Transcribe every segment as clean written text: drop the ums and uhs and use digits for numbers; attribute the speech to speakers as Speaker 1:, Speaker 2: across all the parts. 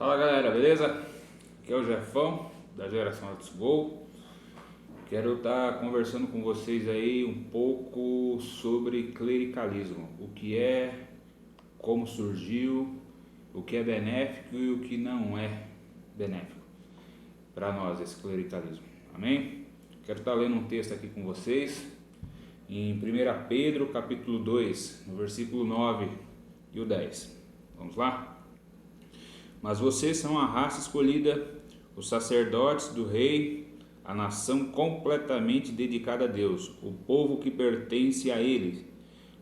Speaker 1: Fala galera, beleza? Aqui é o Jefão, da geração Let's Go. Quero estar conversando com vocês aí um pouco sobre clericalismo. O que é, como surgiu, o que é benéfico e o que não é benéfico para nós, esse clericalismo. Amém? Quero estar lendo um texto aqui com vocês em 1 Pedro capítulo 2, no versículo 9 e o 10. Vamos lá? Mas vocês são a raça escolhida, os sacerdotes do rei, a nação completamente dedicada a Deus, o povo que pertence a Ele.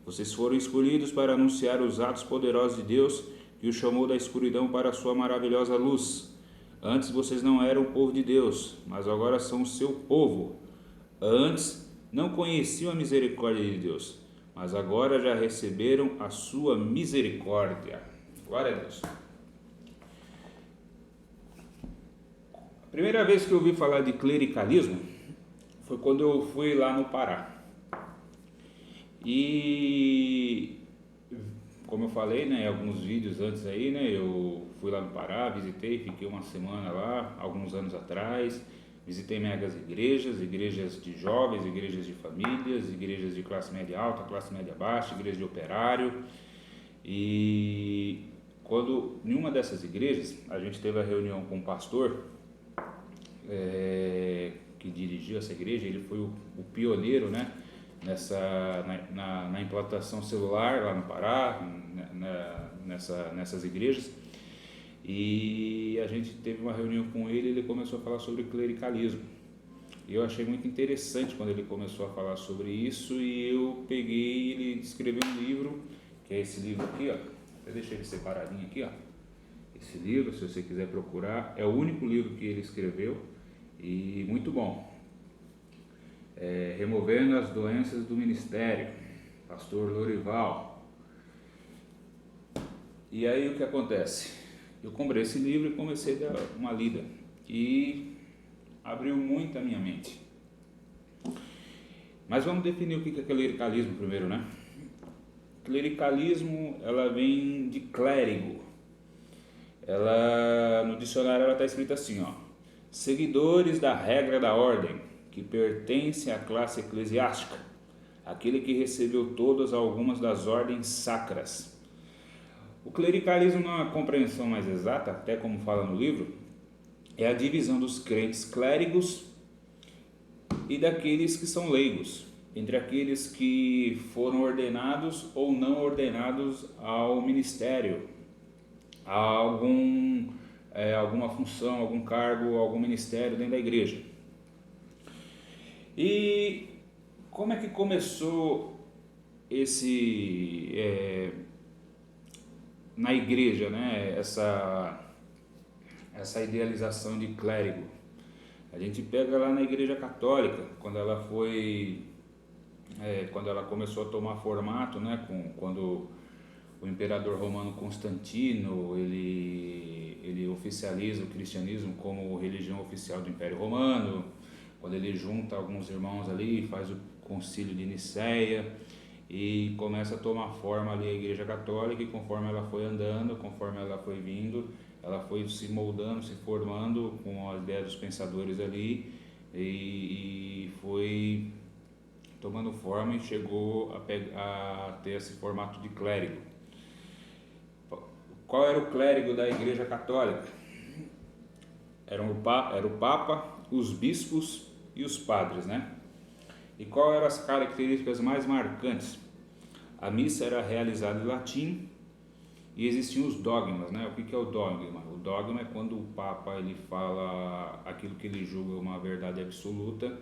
Speaker 1: Vocês foram escolhidos para anunciar os atos poderosos de Deus, que o chamou da escuridão para a sua maravilhosa luz. Antes vocês não eram o povo de Deus, mas agora são o seu povo. Antes não conheciam a misericórdia de Deus, mas agora já receberam a sua misericórdia. Glória a Deus. A primeira vez que eu ouvi falar de clericalismo foi quando eu fui lá no Pará. E como eu falei, né, alguns vídeos antes aí, né, eu fui lá no Pará, visitei, fiquei uma semana lá, alguns anos atrás. Visitei megas igrejas, igrejas de jovens, igrejas de famílias, igrejas de classe média alta, classe média baixa, igreja de operário. E quando em uma dessas igrejas a gente teve a reunião com um pastor que dirigiu essa igreja. Ele foi o pioneiro, né, na implantação celular lá no Pará, nessas igrejas. E a gente teve uma reunião com ele. Ele começou a falar sobre clericalismo. E eu achei muito interessante quando ele começou a falar sobre isso, e eu peguei, ele escreveu um livro, que é esse livro aqui, ó. Eu deixei ele separadinho aqui, ó. Esse livro, se você quiser procurar, é o único livro que ele escreveu e muito bom. Removendo as doenças do ministério, pastor Lorival. E aí o que acontece? Eu comprei esse livro e comecei a dar uma lida, e abriu muito a minha mente. Mas vamos definir o que é clericalismo primeiro, né? Clericalismo, ela vem de clérigo. Ela, no dicionário, ela está escrita assim, ó: seguidores da regra da ordem, que pertence à classe eclesiástica, aquele que recebeu todas algumas das ordens sacras. O clericalismo, numa compreensão mais exata, até como fala no livro, é a divisão dos crentes clérigos e daqueles que são leigos, entre aqueles que foram ordenados ou não ordenados ao ministério, a alguma função, algum cargo, algum ministério dentro da igreja. E como é que começou na igreja, né, essa idealização de clérigo? A gente pega lá na Igreja Católica, quando ela começou a tomar formato, né, quando o imperador romano Constantino ele oficializa o cristianismo como religião oficial do Império Romano, quando ele junta alguns irmãos ali, faz o concílio de Nicéia e começa a tomar forma ali a Igreja Católica. E conforme ela foi andando, conforme ela foi vindo, ela foi se moldando, se formando com a ideia dos pensadores ali, e foi tomando forma e chegou a ter esse formato de clérigo. Qual era o clérigo da Igreja Católica? Era o Papa, os bispos e os padres, né? E qual eram as características mais marcantes? A missa era realizada em latim e existiam os dogmas, né? O que é o dogma? O dogma é quando o Papa ele fala aquilo que ele julga uma verdade absoluta,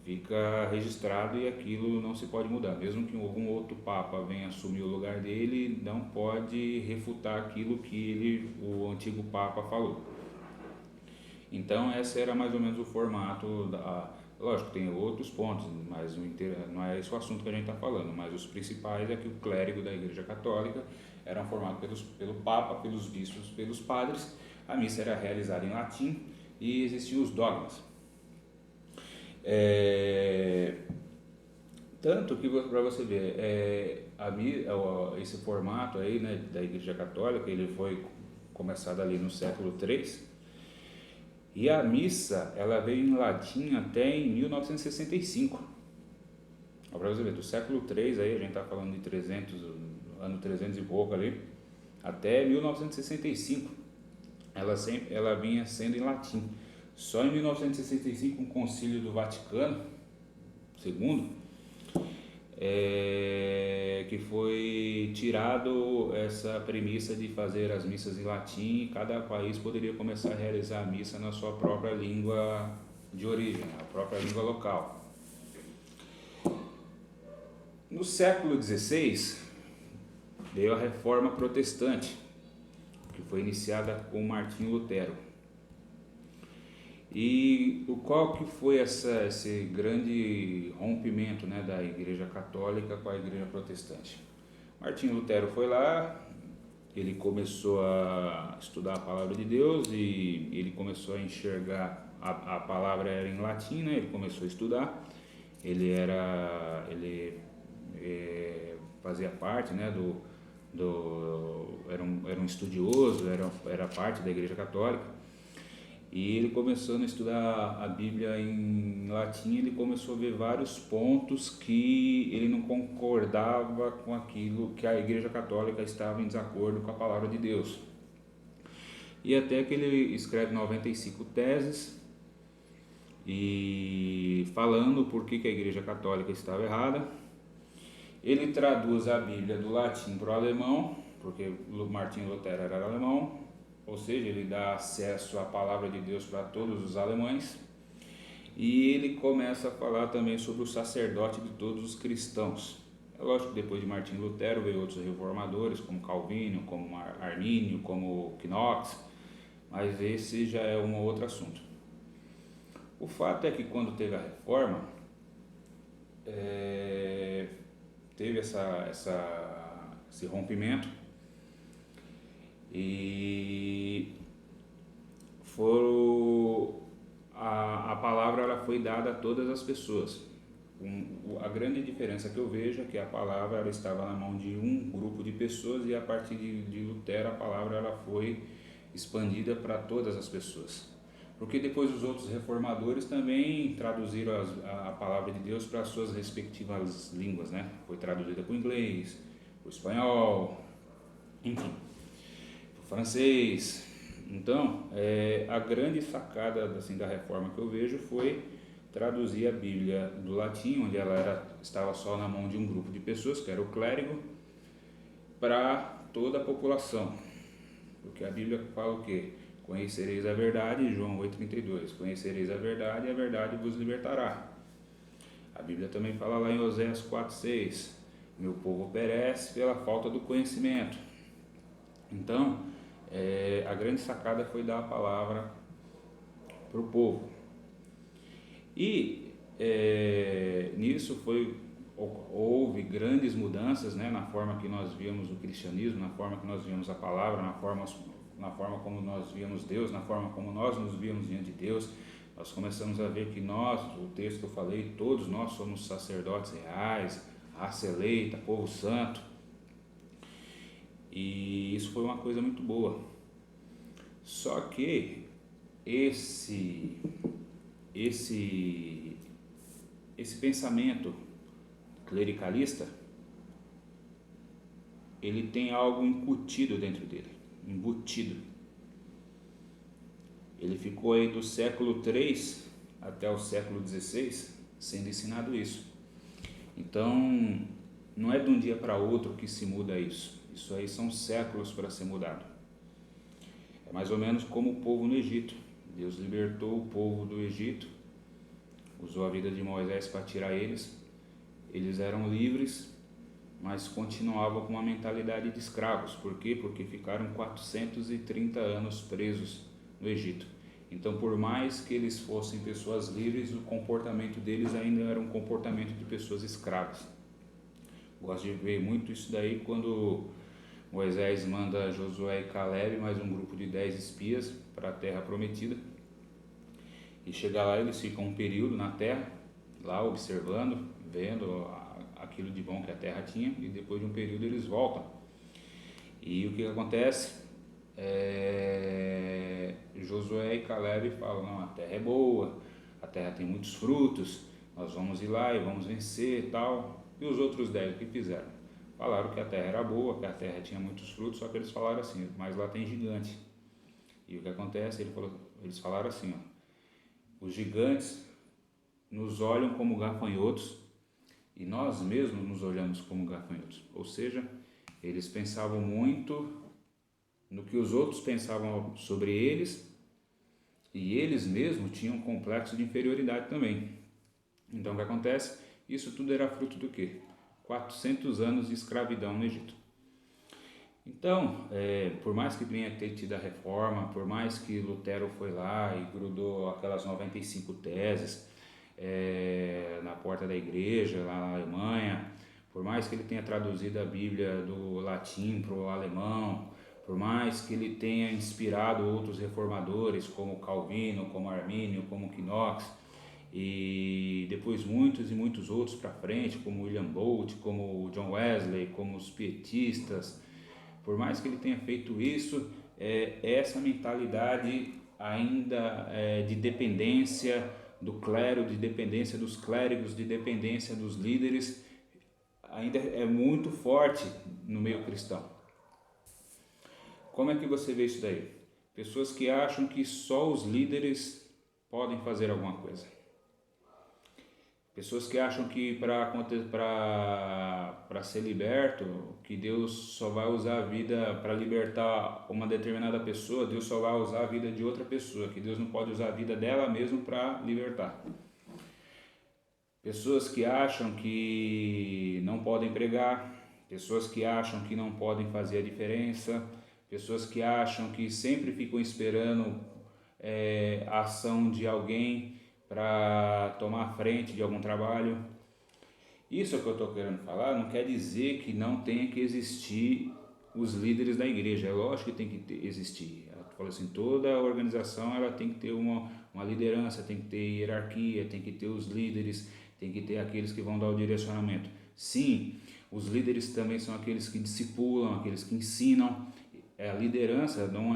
Speaker 1: fica registrado e aquilo não se pode mudar. Mesmo que algum outro Papa venha assumir o lugar dele, não pode refutar aquilo que o antigo Papa falou. Então esse era mais ou menos o formato lógico, tem outros pontos, mas não é esse o assunto que a gente está falando, mas os principais é que o clérigo da Igreja Católica era formado pelo Papa, pelos bispos, pelos padres. A missa era realizada em latim e existiam os dogmas. Tanto que, para você ver, esse formato aí, né, da Igreja Católica, ele foi começada ali no século III. E a missa, ela veio em latim até em 1965. Para você ver, do século III, aí, a gente está falando de 300, ano 300 e pouco ali, até 1965, ela vinha sendo em latim. Só em 1965, um concílio do Vaticano II, que foi tirado essa premissa de fazer as missas em latim, e cada país poderia começar a realizar a missa na sua própria língua de origem, a própria língua local. No século XVI, veio a Reforma Protestante, que foi iniciada com Martinho Lutero. E qual que foi esse grande rompimento, né, da Igreja Católica com a Igreja Protestante? Martinho Lutero foi lá, ele começou a estudar a Palavra de Deus e ele começou a enxergar, a palavra era em latim, né, ele começou a estudar, ele fazia parte, né, era um estudioso, era parte da Igreja Católica. E ele começando a estudar a Bíblia em latim, ele começou a ver vários pontos que ele não concordava com aquilo que a Igreja Católica estava em desacordo com a Palavra de Deus. E até que ele escreve 95 teses, e falando por que a Igreja Católica estava errada. Ele traduz a Bíblia do latim para o alemão, porque Martinho Lutero era alemão, ou seja, ele dá acesso à palavra de Deus para todos os alemães, e ele começa a falar também sobre o sacerdote de todos os cristãos. É lógico que depois de Martinho Lutero veio outros reformadores, como Calvino, como Armínio, como Knox, mas esse já é um outro assunto. O fato é que quando teve a reforma, teve esse rompimento, e a palavra ela foi dada a todas as pessoas. A grande diferença que eu vejo é que a palavra ela estava na mão de um grupo de pessoas, e a partir de Lutero a palavra ela foi expandida para todas as pessoas. Porque depois os outros reformadores também traduziram a palavra de Deus para as suas respectivas línguas, né? Foi traduzida para o inglês, para o espanhol, enfim, para o francês. Então, a grande sacada assim, da reforma que eu vejo foi traduzir a Bíblia do latim, onde ela estava só na mão de um grupo de pessoas, que era o clérigo, para toda a população. Porque a Bíblia fala o quê? Conhecereis a verdade, João 8,32, conhecereis a verdade vos libertará. A Bíblia também fala lá em Oséias 4,6, meu povo perece pela falta do conhecimento. Então, a grande sacada foi dar a palavra para o povo. E nisso houve grandes mudanças, né, na forma que nós víamos o cristianismo, na forma que nós víamos a palavra, na forma como nós víamos Deus, na forma como nós nos víamos diante de Deus. Nós começamos a ver que nós, o texto que eu falei, todos nós somos sacerdotes reais, raça eleita, povo santo. E isso foi uma coisa muito boa. Só que esse pensamento clericalista, ele tem algo incutido dentro dele, embutido. Ele ficou aí do século III até o século XVI sendo ensinado isso. Então, não é de um dia para outro que se muda isso. Isso aí são séculos para ser mudado. É mais ou menos como o povo no Egito. Deus libertou o povo do Egito, usou a vida de Moisés para tirar eles. Eles eram livres, mas continuavam com uma mentalidade de escravos. Por quê? Porque ficaram 430 anos presos no Egito. Então, por mais que eles fossem pessoas livres, o comportamento deles ainda era um comportamento de pessoas escravas. Gosto de ver muito isso daí quando Moisés manda Josué e Caleb, mais um grupo de 10 espias, para a terra prometida. E chegar lá, eles ficam um período na terra, lá observando, vendo aquilo de bom que a terra tinha, e depois de um período eles voltam. E o que acontece? Josué e Caleb falam, não, a terra é boa, a terra tem muitos frutos, nós vamos ir lá e vamos vencer e tal. E os outros 10 o que fizeram? Falaram que a terra era boa, que a terra tinha muitos frutos, só que eles falaram assim, mas lá tem gigante. E o que acontece? Eles falaram assim, ó, os gigantes nos olham como gafanhotos e nós mesmos nos olhamos como gafanhotos. Ou seja, eles pensavam muito no que os outros pensavam sobre eles e eles mesmos tinham um complexo de inferioridade também. Então o que acontece? Isso tudo era fruto do quê? 400 anos de escravidão no Egito. Então, por mais que tenha tido a reforma, por mais que Lutero foi lá e grudou aquelas 95 teses na porta da igreja lá na Alemanha, por mais que ele tenha traduzido a Bíblia do latim para o alemão, por mais que ele tenha inspirado outros reformadores como Calvino, como Armínio, como Knox, e depois muitos e muitos outros para frente, como William Booth, como John Wesley, como os pietistas, por mais que ele tenha feito isso, essa mentalidade ainda de dependência do clero, de dependência dos clérigos, de dependência dos líderes, ainda é muito forte no meio cristão. Como é que você vê isso daí? Pessoas que acham que só os líderes podem fazer alguma coisa. Pessoas que acham que para ser liberto, que Deus só vai usar a vida para libertar uma determinada pessoa, Deus só vai usar a vida de outra pessoa, que Deus não pode usar a vida dela mesmo para libertar. Pessoas que acham que não podem pregar, pessoas que acham que não podem fazer a diferença, pessoas que acham que sempre ficam esperando a ação de alguém para tomar a frente de algum trabalho. Isso é o que eu estou querendo falar, não quer dizer que não tenha que existir os líderes da igreja, é lógico que tem que existir. Eu falo assim, toda organização ela tem que ter uma liderança, tem que ter hierarquia, tem que ter os líderes, tem que ter aqueles que vão dar o direcionamento. Sim, os líderes também são aqueles que discipulam, aqueles que ensinam. A liderança não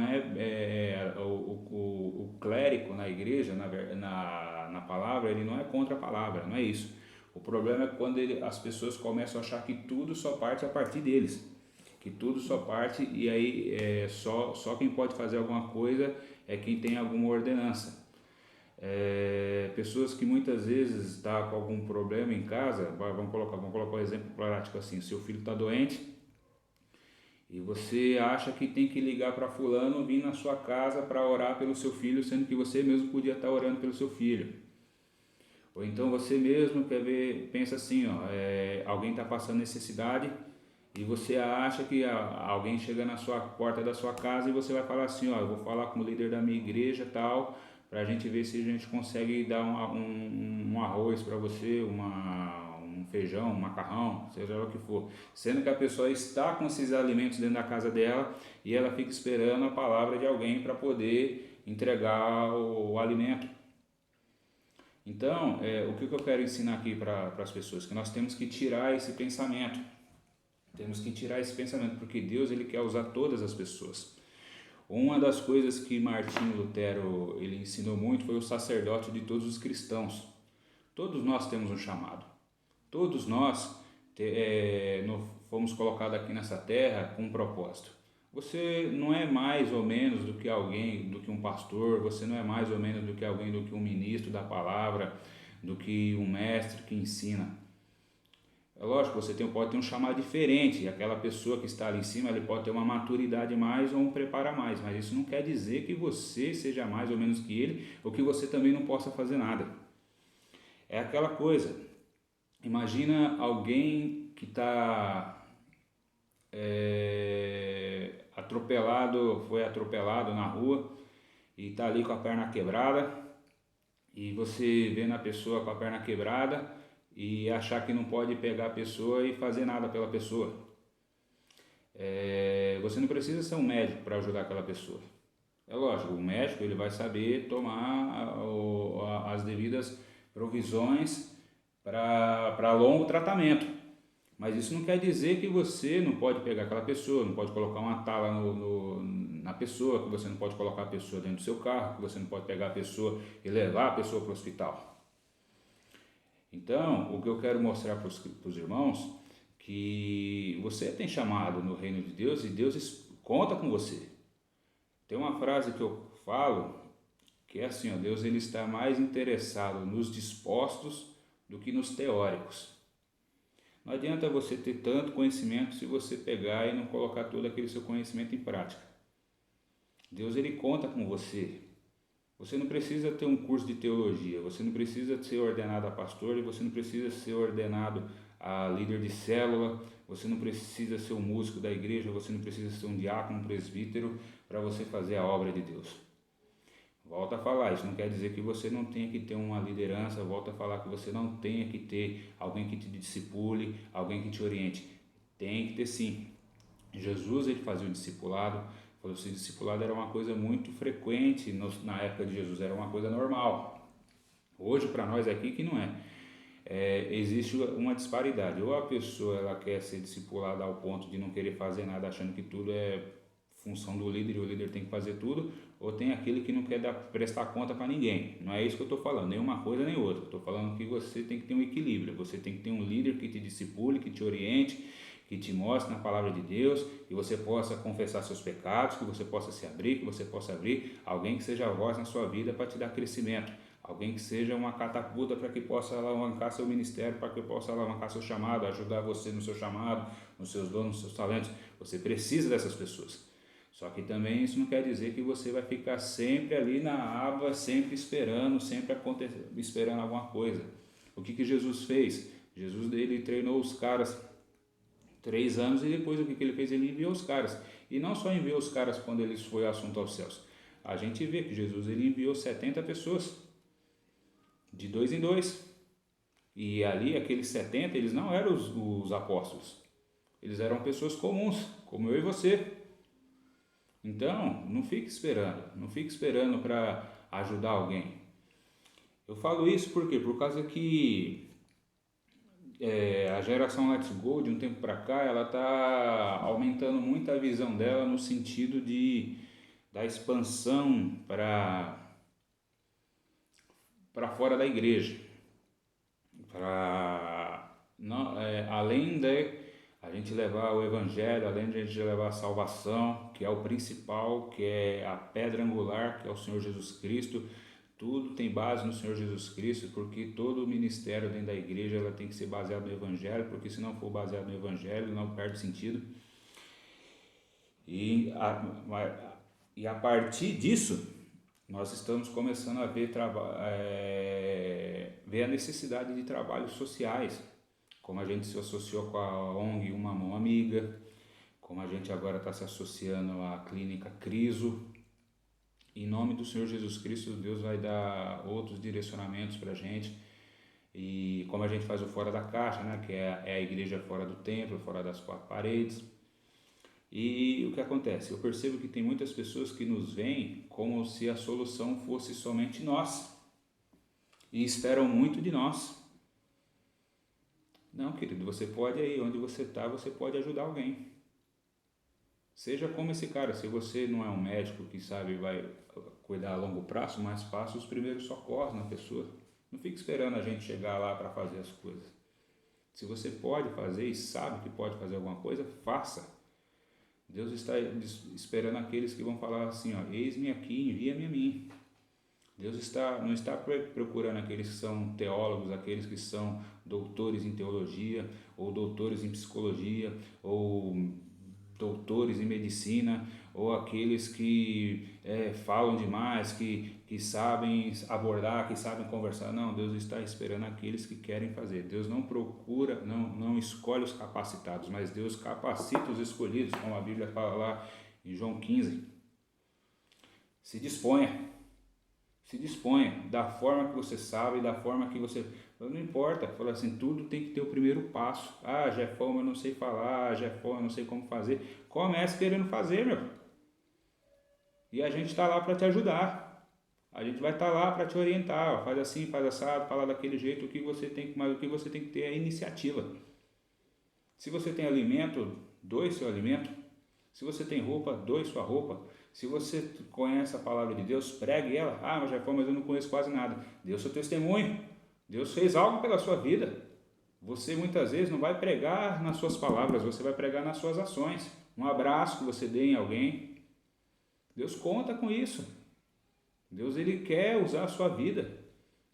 Speaker 1: o clérigo na igreja, na palavra, ele não é contra a palavra, não é isso. O problema é quando as pessoas começam a achar que tudo só parte a partir deles, que tudo só parte e aí só quem pode fazer alguma coisa é quem tem alguma ordenança. Pessoas que muitas vezes estão com algum problema em casa, vamos colocar um exemplo prático assim, seu filho está doente, e você acha que tem que ligar para fulano vir na sua casa para orar pelo seu filho, sendo que você mesmo podia estar orando pelo seu filho. Ou então você mesmo pensa assim, alguém está passando necessidade e você acha que alguém chega na sua porta da sua casa e você vai falar assim, eu vou falar com o líder da minha igreja tal, para a gente ver se a gente consegue dar um arroz para você, um feijão, um macarrão, seja lá o que for, sendo que a pessoa está com esses alimentos dentro da casa dela e ela fica esperando a palavra de alguém para poder entregar o alimento. Então, o que eu quero ensinar aqui para as pessoas? Que nós temos que tirar esse pensamento, porque Deus ele quer usar todas as pessoas. Uma das coisas que Martinho Lutero ele ensinou muito foi o sacerdote de todos os cristãos. Todos nós temos um chamado. Todos nós fomos colocados aqui nessa terra com um propósito. Você não é mais ou menos do que alguém, do que um pastor, você não é mais ou menos do que alguém, do que um ministro da palavra, do que um mestre que ensina. É lógico, você pode ter um chamado diferente, e aquela pessoa que está ali em cima, ele pode ter uma maturidade mais ou um preparo a mais, mas isso não quer dizer que você seja mais ou menos que ele, ou que você também não possa fazer nada. É aquela coisa, imagina alguém que está foi atropelado na rua e está ali com a perna quebrada, e você vê na pessoa com a perna quebrada e achar que não pode pegar a pessoa e fazer nada pela pessoa. Você não precisa ser um médico para ajudar aquela pessoa. É lógico, o médico ele vai saber tomar as devidas provisões para longo tratamento. Mas isso não quer dizer que você não pode pegar aquela pessoa, não pode colocar uma tala na pessoa, que você não pode colocar a pessoa dentro do seu carro, que você não pode pegar a pessoa e levar a pessoa para o hospital. Então, o que eu quero mostrar para os irmãos, que você tem chamado no reino de Deus e Deus conta com você. Tem uma frase que eu falo, que é assim, ó, Deus ele está mais interessado nos dispostos do que nos teóricos. Não adianta você ter tanto conhecimento se você pegar e não colocar todo aquele seu conhecimento em prática. Deus ele conta com você. Você não precisa ter um curso de teologia, você não precisa ser ordenado a pastor, você não precisa ser ordenado a líder de célula, você não precisa ser um músico da igreja, você não precisa ser um diácono, um presbítero para você fazer a obra de Deus. Volto a falar, isso não quer dizer que você não tenha que ter uma liderança, volto a falar que você não tenha que ter alguém que te discipule, alguém que te oriente. Tem que ter sim. Jesus ele fazia o discipulado, o discipulado era uma coisa muito frequente na época de Jesus, era uma coisa normal. Hoje para nós aqui que não é. Existe uma disparidade, ou a pessoa ela quer ser discipulada ao ponto de não querer fazer nada achando que tudo é função do líder e o líder tem que fazer tudo, ou tem aquele que não quer prestar conta para ninguém. Não é isso que eu estou falando, nem uma coisa nem outra. Estou falando que você tem que ter um equilíbrio, você tem que ter um líder que te discipule, que te oriente, que te mostre na palavra de Deus, que você possa confessar seus pecados, que você possa se abrir, que você possa abrir alguém que seja a voz na sua vida para te dar crescimento, alguém que seja uma catapulta para que possa alavancar seu ministério, para que possa alavancar seu chamado, ajudar você no seu chamado, nos seus dons, nos seus talentos. Você precisa dessas pessoas. Só que também isso não quer dizer que você vai ficar sempre ali na aba, sempre esperando, esperando alguma coisa. O que Jesus fez? Jesus ele treinou os caras 3 anos e depois o que ele fez? Ele enviou os caras. E não só enviou os caras quando eles foi assunto aos céus. A gente vê que Jesus ele enviou 70 pessoas, de 2 em 2. E ali aqueles 70, eles não eram os apóstolos. Eles eram pessoas comuns, como eu e você. Então, não fique esperando para ajudar alguém. Eu falo isso por quê? Por causa que a geração Let's Go, de um tempo para cá, ela está aumentando muito a visão dela no sentido da expansão para fora da igreja. Além de a gente levar o evangelho, além de a gente levar a salvação, que é o principal, que é a pedra angular, que é o Senhor Jesus Cristo. Tudo tem base no Senhor Jesus Cristo, porque todo o ministério dentro da igreja ela tem que ser baseado no evangelho, porque se não for baseado no evangelho não perde sentido. E a partir disso nós estamos começando a ver a necessidade de trabalhos sociais, como a gente se associou com a ONG Uma Mão Amiga, como a gente agora está se associando à Clínica Criso. Em nome do Senhor Jesus Cristo, Deus vai dar outros direcionamentos para a gente. E como a gente faz o Fora da Caixa, né, que é a igreja fora do templo, fora das 4 paredes. E o que acontece? Eu percebo que tem muitas pessoas que nos veem como se a solução fosse somente nós. E esperam muito de nós. Não, querido, você pode aí, onde você está, você pode ajudar alguém. Seja como esse cara, se você não é um médico que sabe, vai cuidar a longo prazo, mas faça os primeiros socorros na pessoa. Não fique esperando a gente chegar lá para fazer as coisas. Se você pode fazer e sabe que pode fazer alguma coisa, faça. Deus está esperando aqueles que vão falar assim, ó, eis-me aqui, envia-me a mim. Deus não está procurando aqueles que são teólogos, aqueles que são doutores em teologia, ou doutores em psicologia, ou doutores em medicina, ou aqueles que falam demais, que sabem abordar, que sabem conversar. Não, Deus está esperando aqueles que querem fazer. Deus não procura, não escolhe os capacitados, mas Deus capacita os escolhidos, como a Bíblia fala lá em João 15. Se disponha, da forma que você sabe, da forma que você... Não importa, fala assim, tudo tem que ter o primeiro passo. Ah, Jefão, eu não sei falar, Jefão, eu não sei como fazer. Comece querendo fazer, meu. E a gente está lá para te ajudar. A gente vai estar lá para te orientar. Faz assim, faz assado, fala daquele jeito, mas o que você tem que ter é iniciativa. Se você tem alimento, doe seu alimento. Se você tem roupa, doe sua roupa. Se você conhece a palavra de Deus, pregue ela. Ah, mas Jefão, mas eu não conheço quase nada. Dê o seu testemunho. Deus fez algo pela sua vida. Você muitas vezes não vai pregar nas suas palavras, você vai pregar nas suas ações. Um abraço que você dê em alguém. Deus conta com isso. Deus, ele quer usar a sua vida.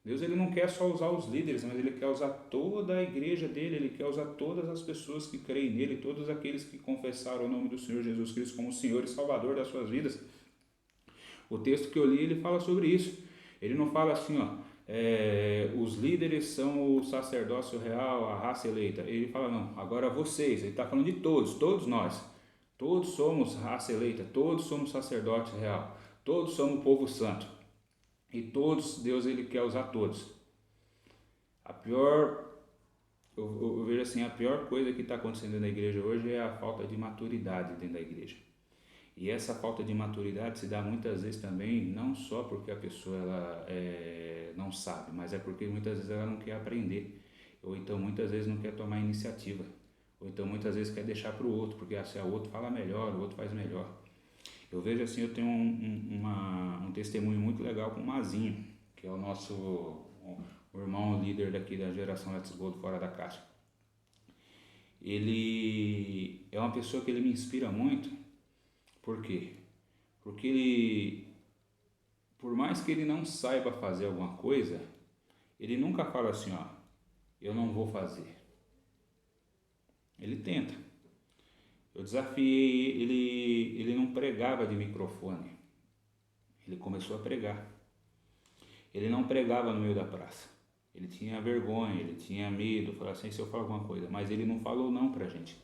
Speaker 1: Deus, ele não quer só usar os líderes, mas ele quer usar toda a igreja dele, ele quer usar todas as pessoas que creem nele, todos aqueles que confessaram o nome do Senhor Jesus Cristo como Senhor e Salvador das suas vidas. O texto que eu li, ele fala sobre isso. Ele não fala assim, os líderes são o sacerdócio real, a raça eleita. Ele fala, não, agora vocês, ele está falando de todos nós. Todos somos raça eleita, todos somos sacerdote real, todos somos povo santo. E todos, Deus, ele quer usar todos. Eu vejo assim, a pior coisa que está acontecendo na igreja hoje é a falta de maturidade dentro da igreja. E essa falta de maturidade se dá muitas vezes também, não só porque a pessoa não sabe, mas é porque muitas vezes ela não quer aprender. Ou então muitas vezes não quer tomar iniciativa. Ou então muitas vezes quer deixar para o outro, porque se o outro fala melhor, o outro faz melhor. Eu vejo assim, eu tenho um testemunho muito legal com o Mazinho, que é o nosso o irmão líder daqui da geração Let's Go do Fora da Caixa. Ele é uma pessoa que ele me inspira muito. Por quê? Porque ele, por mais que ele não saiba fazer alguma coisa, ele nunca fala assim, eu não vou fazer. Ele tenta. Eu desafiei ele não pregava de microfone. Ele começou a pregar. Ele não pregava no meio da praça. Ele tinha vergonha, ele tinha medo, falava assim, se eu falar alguma coisa. Mas ele não falou não pra gente.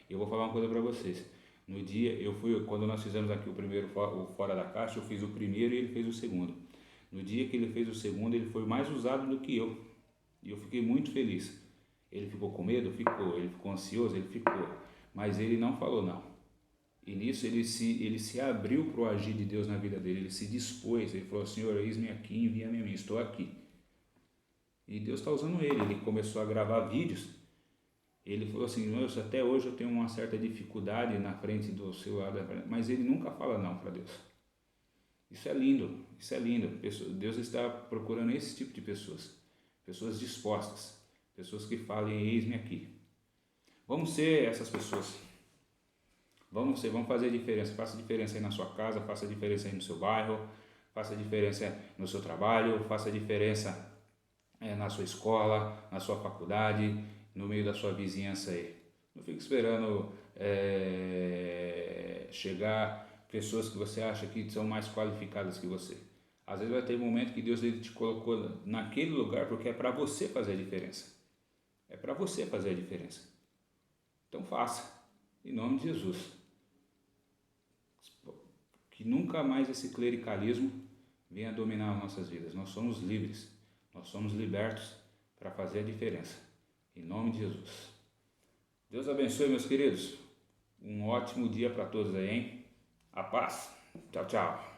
Speaker 1: Eu vou falar uma coisa pra vocês. No dia, quando nós fizemos aqui o primeiro, o Fora da Caixa, eu fiz o primeiro e ele fez o segundo. No dia que ele fez o segundo, ele foi mais usado do que eu. E eu fiquei muito feliz. Ele ficou com medo? Ficou. Ele ficou ansioso? Ele ficou. Mas ele não falou não. E nisso ele se abriu para o agir de Deus na vida dele, ele se dispôs, ele falou, Senhor, eis-me aqui, envia-me a mim, estou aqui. E Deus está usando ele começou a gravar vídeos, ele falou assim, até hoje eu tenho uma certa dificuldade na frente do celular, mas ele nunca fala não para Deus. Isso é lindo. Deus está procurando esse tipo de pessoas dispostas, pessoas que falem, eis-me aqui. Vamos ser essas pessoas. Vamos fazer a diferença. Faça a diferença aí na sua casa, faça a diferença aí no seu bairro, faça a diferença no seu trabalho, faça a diferença na sua escola, na sua faculdade, no meio da sua vizinhança aí. Não fique esperando chegar pessoas que você acha que são mais qualificadas que você. Às vezes vai ter um momento que Deus te colocou naquele lugar porque é para você fazer a diferença. É para você fazer a diferença. Então faça, em nome de Jesus. Que nunca mais esse clericalismo venha dominar as nossas vidas. Nós somos livres, nós somos libertos para fazer a diferença. Em nome de Jesus. Deus abençoe, meus queridos. Um ótimo dia para todos aí, hein? A paz. Tchau, tchau.